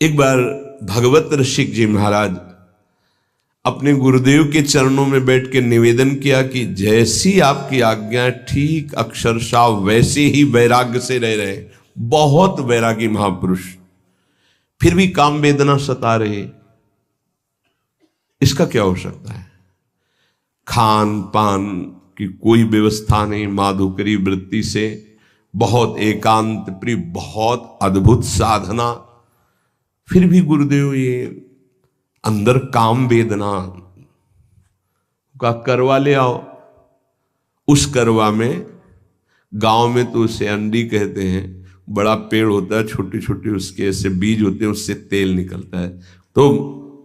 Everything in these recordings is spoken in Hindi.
एक बार भगवत ऋषिक जी महाराज अपने गुरुदेव के चरणों में बैठ के निवेदन किया कि जैसी आपकी आज्ञा, ठीक अक्षरशः वैसे ही वैराग्य से रह रहे। बहुत वैरागी महापुरुष, फिर भी काम वेदना सता रहे, इसका क्या हो सकता है? खान पान की कोई व्यवस्था नहीं, माधुकरी वृत्ति से बहुत एकांत प्रिय, बहुत अद्भुत साधना, फिर भी गुरुदेव ये अंदर काम वेदना का करवा ले आओ। उस करवा में गांव में तो उसे अंडी कहते हैं, बड़ा पेड़ होता है, छोटे छोटे उसके ऐसे बीज होते हैं, उससे तेल निकलता है। तो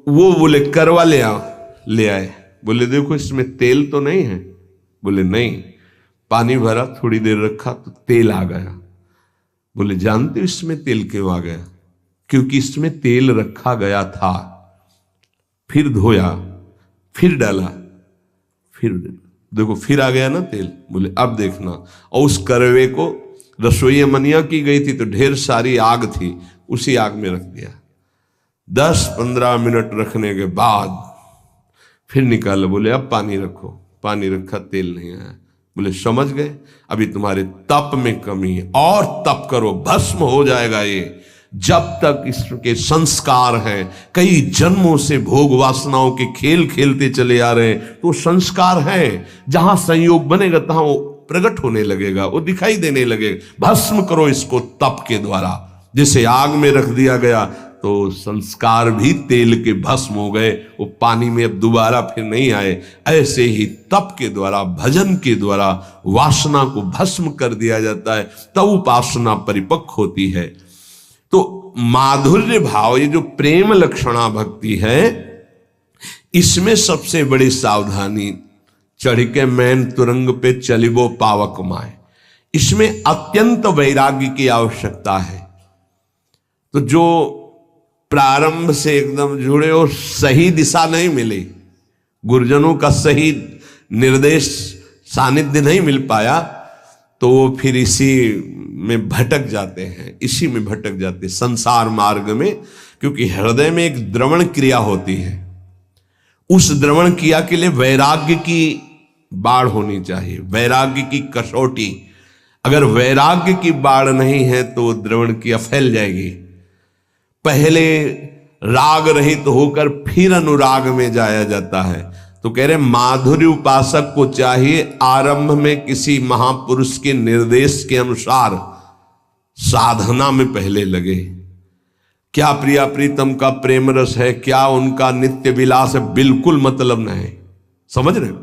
वो बोले करवा ले आओ, ले आए। बोले देखो इसमें तेल तो नहीं है। बोले नहीं। पानी भरा, थोड़ी देर रखा तो तेल आ गया। बोले जानते हो इसमें तेल क्यों आ गया? क्योंकि इसमें तेल रखा गया था, फिर धोया, फिर डाला, फिर देखो फिर आ गया ना तेल। बोले अब देखना। और उस करवे को रसोई मनिया की गई थी तो ढेर सारी आग थी, उसी आग में रख दिया। 10-15 मिनट रखने के बाद फिर निकाला। बोले अब पानी रखो। पानी रखा, तेल नहीं आया। बोले समझ गए, अभी तुम्हारे तप में कमी है, और तप करो, भस्म हो जाएगा ये। जब तक इसके संस्कार हैं, कई जन्मों से भोग वासनाओं के खेल खेलते चले आ रहे हैं, तो संस्कार हैं। जहां संयोग बनेगा तहां वो प्रकट होने लगेगा, वो दिखाई देने लगेगा। भस्म करो इसको तप के द्वारा। जैसे आग में रख दिया गया तो संस्कार भी तेल के भस्म हो गए, वो पानी में अब दोबारा फिर नहीं आए। ऐसे ही तप के द्वारा, भजन के द्वारा वासना को भस्म कर दिया जाता है, तब उपासना परिपक्व होती है। तो माधुर्य भाव, ये जो प्रेम लक्षणा भक्ति है, इसमें सबसे बड़ी सावधानी, चढ़ के मैन तुरंग पे चलिबो पावक माए, इसमें अत्यंत वैराग्य की आवश्यकता है। तो जो प्रारंभ से एकदम जुड़े और सही दिशा नहीं मिली, गुरुजनों का सही निर्देश सानिध्य नहीं मिल पाया, तो वो फिर इसी में भटक जाते हैं, इसी में भटक जाते हैं संसार मार्ग में। क्योंकि हृदय में एक द्रवण क्रिया होती है, उस द्रवण क्रिया के लिए वैराग्य की बाढ़ होनी चाहिए, वैराग्य की कसौटी। अगर वैराग्य की बाढ़ नहीं है तो द्रवण क्रिया फैल जाएगी। पहले राग रहित होकर फिर अनुराग में जाया जाता है। तो कह रहे माधुर्य उपासक को चाहिए आरंभ में किसी महापुरुष के निर्देश के अनुसार साधना में पहले लगे। क्या प्रिया प्रीतम का प्रेम रस है, क्या उनका नित्य विलास है, बिल्कुल मतलब नहीं। समझ रहे हो?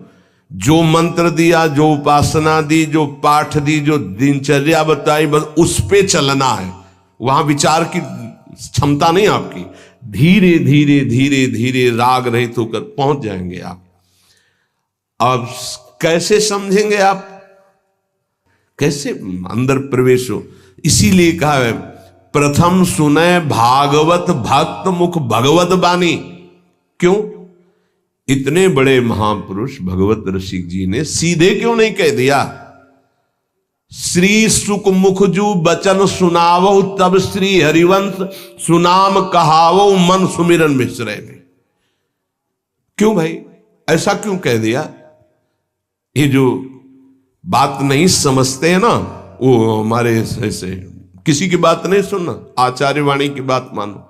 जो मंत्र दिया, जो उपासना दी, जो पाठ दी, जो दिनचर्या बताई, बस उस पे चलना है। वहां विचार की क्षमता नहीं आपकी। धीरे धीरे धीरे धीरे राग रहित होकर पहुंच जाएंगे आप। अब कैसे समझेंगे आप, कैसे अंदर प्रवेश हो? इसीलिए कहा है प्रथम सुने भागवत भक्त मुख भगवत बानी। क्यों? इतने बड़े महापुरुष भगवत रसिक जी ने सीधे क्यों नहीं कह दिया श्री सुख मुख जू बचन सुनावो, तब श्री हरिवंश सुनाम कहावो, मन सुमिरन मिश्रे में? क्यों भाई, ऐसा क्यों कह दिया? ये जो बात नहीं समझते हैं ना, वो हमारे ऐसे किसी की बात नहीं सुनना, आचार्य वाणी की बात मानो।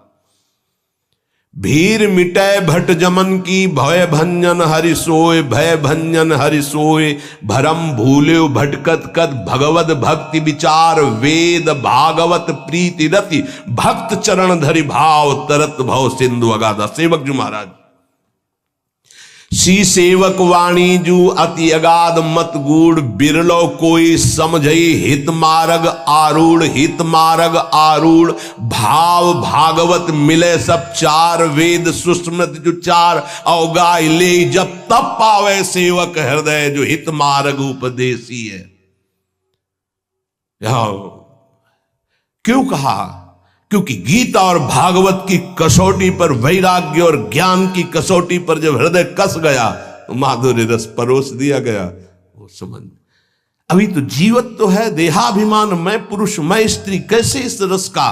भीर मिटय भट जमन की, भय भंजन हरि सोय, भय भंजन हरि सोय, भरम भूले भटकत कद, भगवत भक्ति विचार, वेद भागवत प्रीति रति, भक्त चरण धरि भाव, तरत भव सिंधु अगाधा। सेवक जी महाराज, सी सेवक वाणी जू अति अगाध मत गूढ़, बिरलो कोई समझई हित मार्ग आरूढ़, हित मार्ग आरूढ़, भाव भागवत मिले सब चार, वेद सुस्मृत जो चार, अवगाय ले जब तब पावे सेवक हृदय, जो हित मार्ग उपदेशी है। क्यों कहा? क्योंकि गीता और भागवत की कसौटी पर, वैराग्य और ज्ञान की कसौटी पर जब हृदय कस गया तो माधुर्य रस परोस दिया गया। वो समझ, अभी तो जीवत तो है, देहाभिमान, मैं पुरुष मैं स्त्री, कैसे इस रस का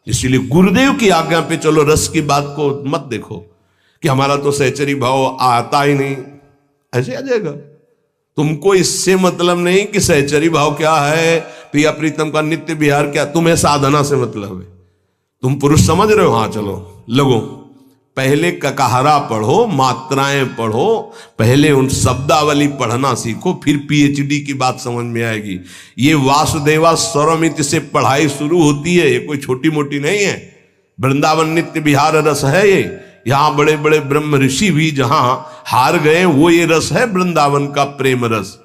इसीलिए गुरुदेव की आज्ञा पे चलो, रस की बात को मत देखो कि हमारा तो सहचरी भाव आता ही नहीं, ऐसे आ जाएगा। तुमको इससे मतलब नहीं कि सहचरी भाव क्या है, प्रिया प्रीतम का नित्य विहार क्या, तुम्हें साधना से मतलब है। तुम पुरुष समझ रहे हो, हाँ चलो लगो, पहले ककहरा पढ़ो, मात्राएं पढ़ो, पहले उन शब्दावली पढ़ना सीखो, फिर पीएचडी की बात समझ में आएगी। ये वासुदेवा स्वरमिति से पढ़ाई शुरू होती है, ये कोई छोटी मोटी नहीं है। वृंदावन नित्य विहार रस है ये। यहां बड़े बड़े ब्रह्म ऋषि भी जहां हार गए, वो ये रस है वृंदावन का प्रेम रस।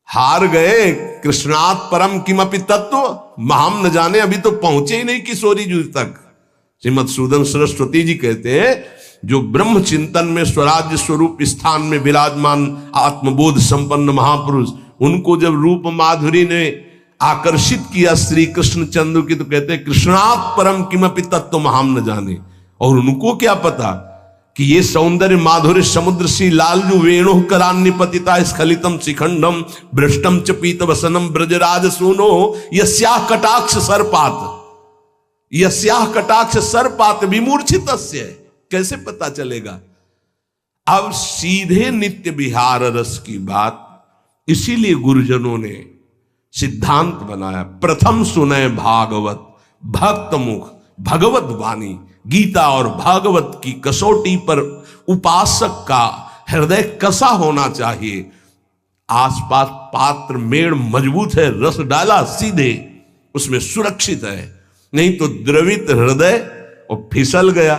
हार गए कृष्णात परम किमपि तत्व महाम न जाने, अभी तो पहुंचे ही नहीं किशोरी जी तक। श्रीमद सूदन सरस्वती जी कहते हैं, जो ब्रह्म चिंतन में स्वराज्य स्वरूप स्थान में विराजमान आत्मबोध संपन्न महापुरुष, उनको जब रूप माधुरी ने आकर्षित किया श्री कृष्ण चंद्र की, तो कहते हैं कृष्णात् परम किमपि तत्व महाम न जाने। और उनको क्या पता कि ये सौंदर्य माधुर्य समुद्र सी लालजू वेणु करान्निपतिता स्खलितम शिखंडम भ्रष्टम च पीत वसनम ब्रजराज सूनो यस्याः कटाक्ष सर्पात, यस्याः कटाक्ष सर्पात विमूर्छितस्य। कैसे पता चलेगा? अब सीधे नित्य विहार रस की बात, इसीलिए गुरुजनों ने सिद्धांत बनाया, प्रथम सुने भागवत भक्त मुख भगवत वाणी। गीता और भागवत की कसौटी पर उपासक का हृदय कसा होना चाहिए। आसपास पात्र मेड़ मजबूत है, रस डाला सीधे उसमें सुरक्षित है, नहीं तो द्रवित हृदय और फिसल गया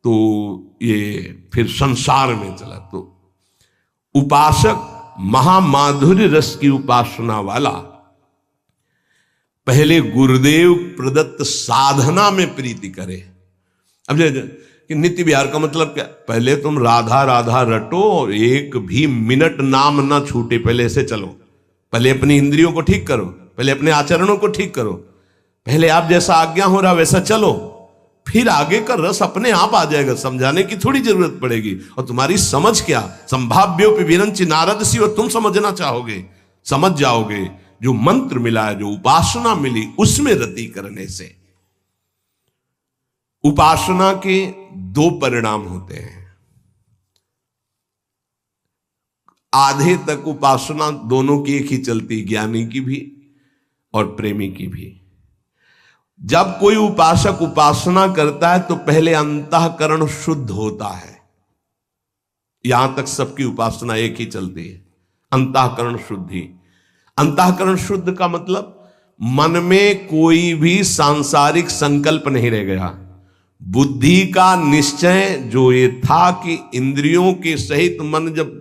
तो ये फिर संसार में चला। तो उपासक महामाधुर्य रस की उपासना वाला पहले गुरुदेव प्रदत्त साधना में प्रीति करे। अब कि नित्य विहार का मतलब क्या? पहले तुम राधा राधा रटो और एक भी मिनट नाम ना छूटे, पहले ऐसे चलो। पहले अपनी इंद्रियों को ठीक करो, पहले अपने आचरणों को ठीक करो, पहले आप जैसा आज्ञा हो रहा वैसा चलो, फिर आगे का रस अपने आप आ जाएगा। समझाने की थोड़ी जरूरत पड़ेगी। और तुम्हारी समझ क्या, संभाव्योपि विरंचि नारद सी, और तुम समझना चाहोगे, समझ जाओगे। जो मंत्र मिला है, जो उपासना मिली, उसमें रति करने से उपासना के दो परिणाम होते हैं। आधे तक उपासना दोनों की एक ही चलती, ज्ञानी की भी और प्रेमी की भी। जब कोई उपासक उपासना करता है तो पहले अंतःकरण शुद्ध होता है। यहां तक सबकी उपासना एक ही चलती है, अंतःकरण शुद्धि। अंतःकरण शुद्ध का मतलब मन में कोई भी सांसारिक संकल्प नहीं रह गया। बुद्धि का निश्चय जो ये था कि इंद्रियों के सहित मन जब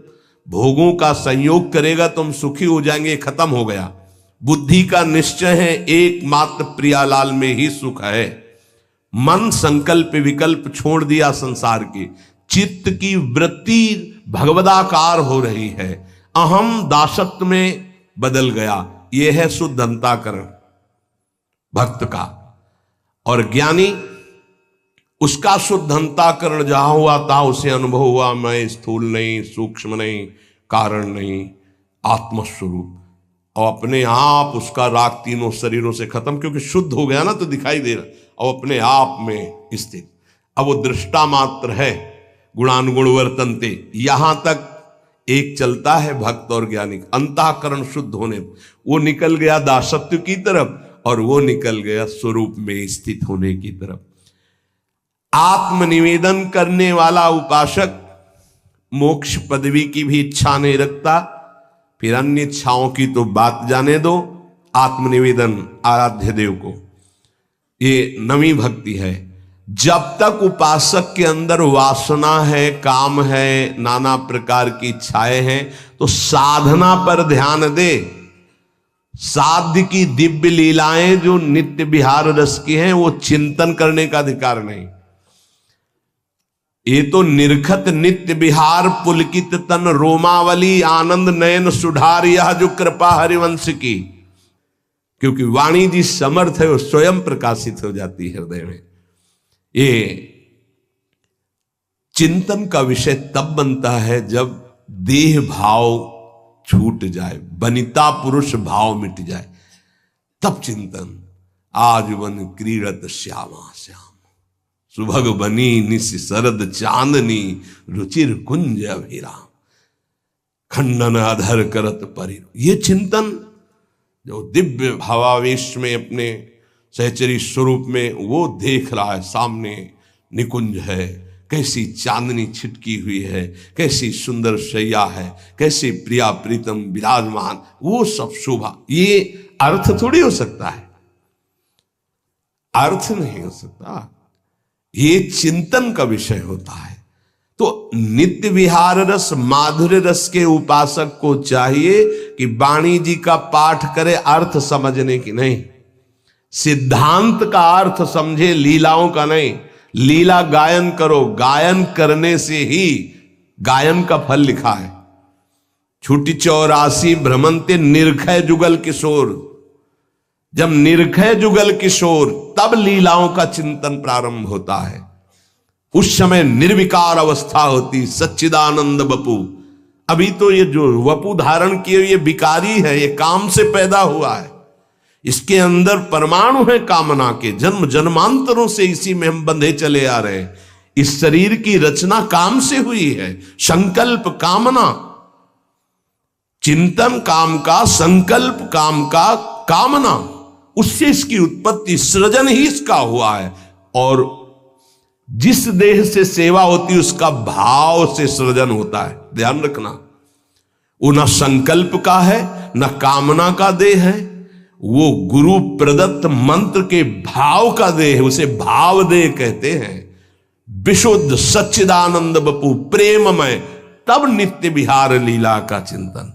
भोगों का संयोग करेगा तो हम सुखी हो जाएंगे, खत्म हो गया। बुद्धि का निश्चय है एकमात्र प्रियालाल में ही सुख है। मन संकल्प विकल्प छोड़ दिया संसार के, चित्त की वृत्ति भगवदाकार हो रही है, अहम दासत्व में बदल गया। यह है शुद्ध अंतःकरण भक्त का। और ज्ञानी, उसका शुद्ध अंतःकरण जहां हुआ था उसे अनुभव हुआ, मैं स्थूल नहीं, सूक्ष्म नहीं, कारण नहीं, आत्मस्वरूप। और अपने आप उसका राग तीनों शरीरों से खत्म, क्योंकि शुद्ध हो गया ना तो दिखाई दे रहा, और अपने आप में स्थित। अब वो दृष्टा मात्र है, गुणानुगुण वर्तनते। यहां तक एक चलता है भक्त और ज्ञानी। अंतःकरण शुद्ध होने वो निकल गया दासत्व की तरफ और वो निकल गया स्वरूप में स्थित होने की तरफ। आत्मनिवेदन करने वाला उपासक मोक्ष पदवी की भी इच्छा नहीं रखता, फिर अन्य इच्छाओं की तो बात जाने दो। आत्मनिवेदन आराध्य देव को, ये नवी भक्ति है। जब तक उपासक के अंदर वासना है, काम है, नाना प्रकार की इच्छाएं हैं, तो साधना पर ध्यान दे। साध्य की दिव्य लीलाएं जो नित्य विहार रस की हैं, वो चिंतन करने का अधिकार नहीं। ये तो निर्खत नित्य विहार पुलकित तन रोमावली आनंद नयन सुधार, यह जो कृपा हरिवंश की। क्योंकि वाणी जी समर्थ है, वो स्वयं प्रकाशित हो जाती है हृदय में। ये चिंतन का विषय तब बनता है जब देह भाव छूट जाए, बनिता पुरुष भाव मिट जाए, तब चिंतन। आज वन क्रीड़त श्यामा श्याम। सुभग बनी निस शरद चांदनी, रुचिर कुंज अभिराम। खंडन अधर करत परि। ये चिंतन जो दिव्य भावावेश में अपने सहचरी स्वरूप में वो देख रहा है, सामने निकुंज है, कैसी चांदनी छिटकी हुई है, कैसी सुंदर शैया है, कैसी प्रिया प्रीतम विराजमान, वो सब शोभा। ये अर्थ थोड़ी हो सकता है, अर्थ नहीं हो सकता, ये चिंतन का विषय होता है। तो नित्य विहार रस माधुर्य रस के उपासक को चाहिए कि वाणी जी का पाठ करे अर्थ समझने की नहीं, सिद्धांत का अर्थ समझे, लीलाओं का नहीं। लीला गायन करो, गायन करने से ही गायन का फल लिखा है। छुटी 84 भ्रमंते निर्खय जुगल किशोर। जब निर्खय जुगल किशोर, तब लीलाओं का चिंतन प्रारंभ होता है। उस समय निर्विकार अवस्था होती, सच्चिदानंद वपु। अभी तो ये जो वपु धारण किए ये विकारी है, ये काम से पैदा हुआ है, इसके अंदर परमाणु है कामना के। जन्म जन्मांतरों से इसी में हम बंधे चले आ रहे हैं। इस शरीर की रचना काम से हुई है, संकल्प कामना, चिंतन काम का, संकल्प काम का, कामना, उससे इसकी उत्पत्ति, सृजन ही इसका हुआ है। और जिस देह से सेवा होती है उसका भाव से सृजन होता है, ध्यान रखना। वो न संकल्प का है न कामना का देह है, वो गुरु प्रदत्त मंत्र के भाव का देह है, उसे भाव देह कहते हैं। विशुद्ध सच्चिदानंद वपु प्रेममय, तब नित्य विहार लीला का चिंतन।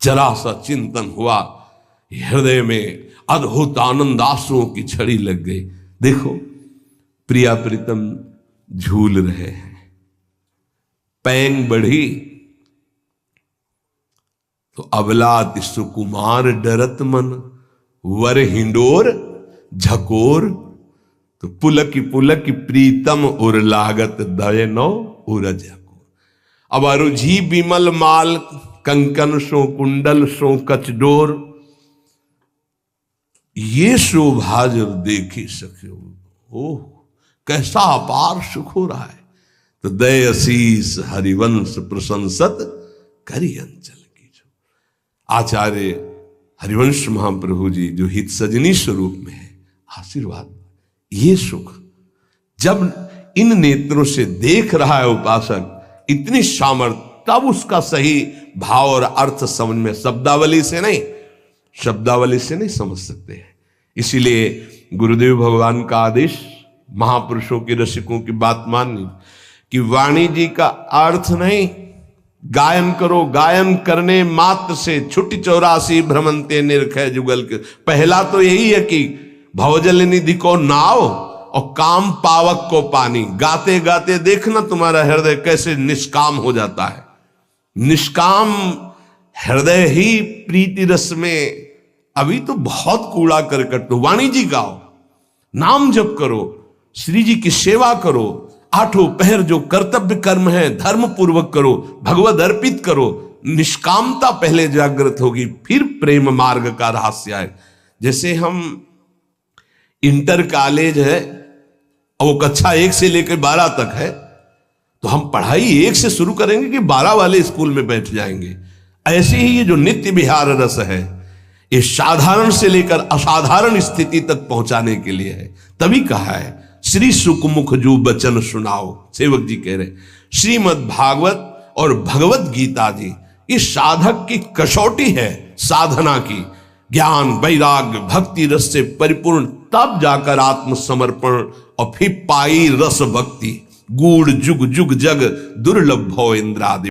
जरा सा चिंतन हुआ, हृदय में अद्भुत आनंद आंसुओं की छड़ी लग गई। देखो प्रिया प्रीतम झूल रहे हैं, पैंग बढ़ी तो अबलात सुकुमार डरत मन, वर हिंडोर झकोर तो पुलक पुलक प्रीतम उर लागत दयनो उरज। अब अरुझी बिमल माल, कंकन सो कुंडल सो कचडोर, ये शोभा जब देखी सके, ओह कैसा अपार सुख हो रहा है। तो दय असीस हरिवंश प्रशंसत करी अंचल की। जो आचार्य हरिवंश महाप्रभु जी जो हित सजनी स्वरूप में है, आशीर्वाद, ये सुख जब इन नेत्रों से देख रहा है उपासक, इतनी सामर्थ्य, तब उसका सही भाव और अर्थ समझ में, शब्दावली से नहीं, शब्दावली से नहीं समझ सकते हैं। इसीलिए गुरुदेव भगवान का आदेश, महापुरुषों के रसिकों की बात माननी कि वाणी जी का अर्थ नहीं, गायन करो, गायन करने मात्र से छुट्टी 84 भ्रमंते निर्खय जुगल के। पहला तो यही है कि भवजल निधि को नाव और काम पावक को पानी। गाते गाते देखना तुम्हारा हृदय कैसे निष्काम हो जाता है। निष्काम हृदय ही प्रीति रस में। अभी तो बहुत कूड़ा करकट, तो वाणी जी गाओ, नाम जप करो, श्री जी की सेवा करो, आठों पहर जो कर्तव्य कर्म है धर्म पूर्वक करो, भगवद अर्पित करो। निष्कामता पहले जागृत होगी, फिर प्रेम मार्ग का रहस्य है। जैसे हम इंटर कॉलेज है और वो कक्षा 1 से लेकर 12 तक है, तो हम पढ़ाई 1 से शुरू करेंगे कि 12 वाले स्कूल में बैठ जाएंगे। ऐसे ही ये जो नित्य विहार रस है, ये साधारण से लेकर असाधारण स्थिति तक पहुंचाने के लिए है। तभी कहा है श्री सुखमुख जो बचन सुनाओ। सेवक जी कह रहे श्रीमद् भागवत और भगवत गीता जी ये साधक की कसौटी है साधना की। ज्ञान वैराग्य भक्ति रस से परिपूर्ण, तब जाकर आत्मसमर्पण और फिर पाई रस भक्ति। गूढ़ जुग जुग जग दुर्लभ भव इंद्रादि।